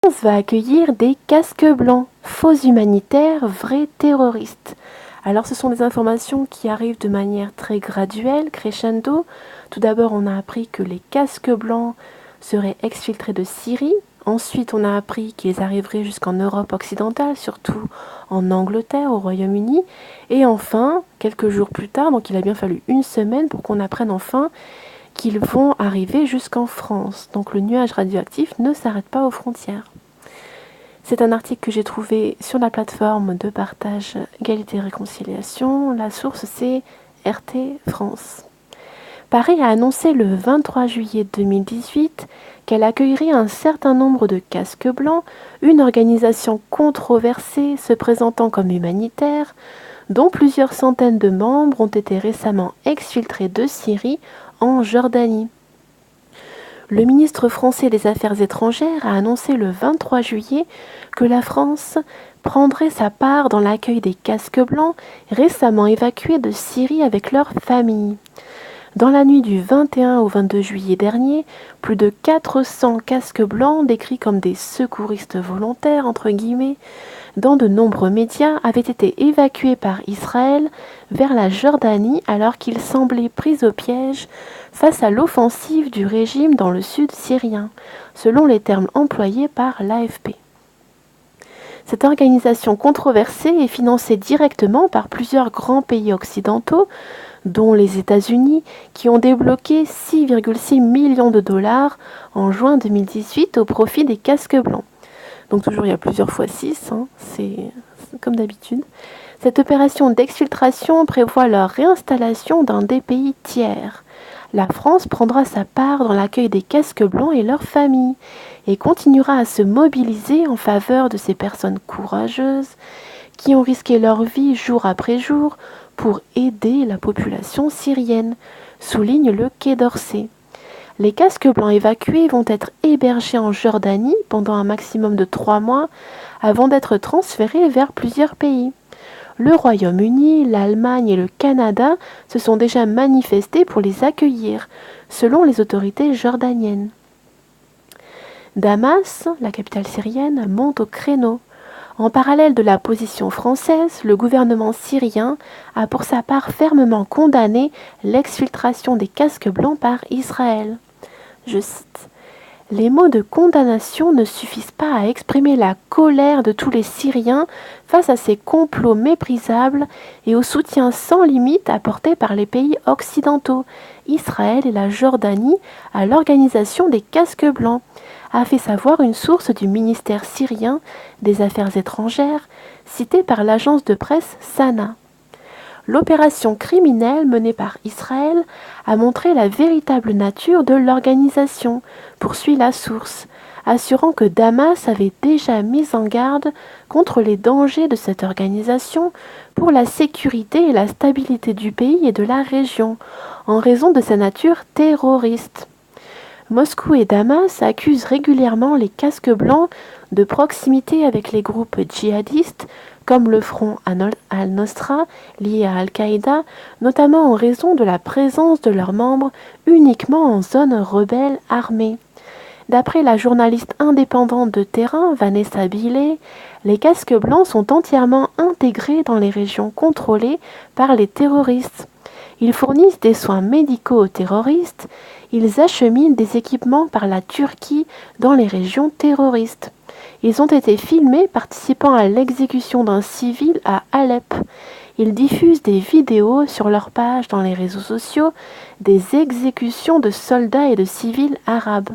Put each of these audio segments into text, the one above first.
France va accueillir des casques blancs, faux humanitaires, vrais terroristes. Alors ce sont des informations qui arrivent de manière très graduelle, crescendo. Tout d'abord, on a appris que les casques blancs seraient exfiltrés de Syrie. Ensuite, on a appris qu'ils arriveraient jusqu'en Europe occidentale, surtout en Angleterre, au Royaume-Uni. Et enfin, quelques jours plus tard, donc il a bien fallu une semaine pour qu'on apprenne enfin qu'ils vont arriver jusqu'en France. Donc le nuage radioactif ne s'arrête pas aux frontières. C'est un article que j'ai trouvé sur la plateforme de partage Égalité et Réconciliation. La source, c'est RT France. Paris a annoncé le 23 juillet 2018 qu'elle accueillerait un certain nombre de casques blancs, une organisation controversée se présentant comme humanitaire, dont plusieurs centaines de membres ont été récemment exfiltrés de Syrie en Jordanie. Le ministre français des Affaires étrangères a annoncé le 23 juillet que la France prendrait sa part dans l'accueil des casques blancs récemment évacués de Syrie avec leurs familles. Dans la nuit du 21 au 22 juillet dernier, plus de 400 casques blancs, décrits comme des secouristes volontaires, entre guillemets, dans de nombreux médias, avaient été évacués par Israël vers la Jordanie alors qu'ils semblaient pris au piège face à l'offensive du régime dans le sud syrien, selon les termes employés par l'AFP. Cette organisation controversée est financée directement par plusieurs grands pays occidentaux, dont les États-Unis, qui ont débloqué 6,6 millions de dollars en juin 2018 au profit des casques blancs. Donc toujours il y a plusieurs fois 6, c'est comme d'habitude. Cette opération d'exfiltration prévoit leur réinstallation dans des pays tiers. La France prendra sa part dans l'accueil des casques blancs et leurs familles et continuera à se mobiliser en faveur de ces personnes courageuses qui ont risqué leur vie jour après jour pour aider la population syrienne, souligne le Quai d'Orsay. Les casques blancs évacués vont être hébergés en Jordanie pendant un maximum de 3 mois avant d'être transférés vers plusieurs pays. Le Royaume-Uni, l'Allemagne et le Canada se sont déjà manifestés pour les accueillir, selon les autorités jordaniennes. Damas, la capitale syrienne, monte au créneau. En parallèle de la position française, le gouvernement syrien a pour sa part fermement condamné l'exfiltration des casques blancs par Israël. Je cite : « Les mots de condamnation ne suffisent pas à exprimer la colère de tous les Syriens face à ces complots méprisables et au soutien sans limite apporté par les pays occidentaux, Israël et la Jordanie, à l'organisation des casques blancs », a fait savoir une source du ministère syrien des Affaires étrangères, citée par l'agence de presse Sana. L'opération criminelle menée par Israël a montré la véritable nature de l'organisation, poursuit la source, assurant que Damas avait déjà mis en garde contre les dangers de cette organisation pour la sécurité et la stabilité du pays et de la région, en raison de sa nature terroriste. Moscou et Damas accusent régulièrement les casques blancs de proximité avec les groupes djihadistes comme le Front al-Nosra lié à Al-Qaïda, notamment en raison de la présence de leurs membres uniquement en zone rebelle armée. D'après la journaliste indépendante de terrain Vanessa Billet, les casques blancs sont entièrement intégrés dans les régions contrôlées par les terroristes. Ils fournissent des soins médicaux aux terroristes, ils acheminent des équipements par la Turquie dans les régions terroristes. Ils ont été filmés participant à l'exécution d'un civil à Alep. Ils diffusent des vidéos sur leur page dans les réseaux sociaux des exécutions de soldats et de civils arabes.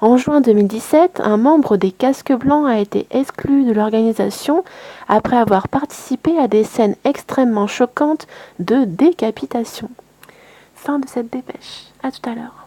En juin 2017, un membre des Casques Blancs a été exclu de l'organisation après avoir participé à des scènes extrêmement choquantes de décapitation. Fin de cette dépêche. À tout à l'heure.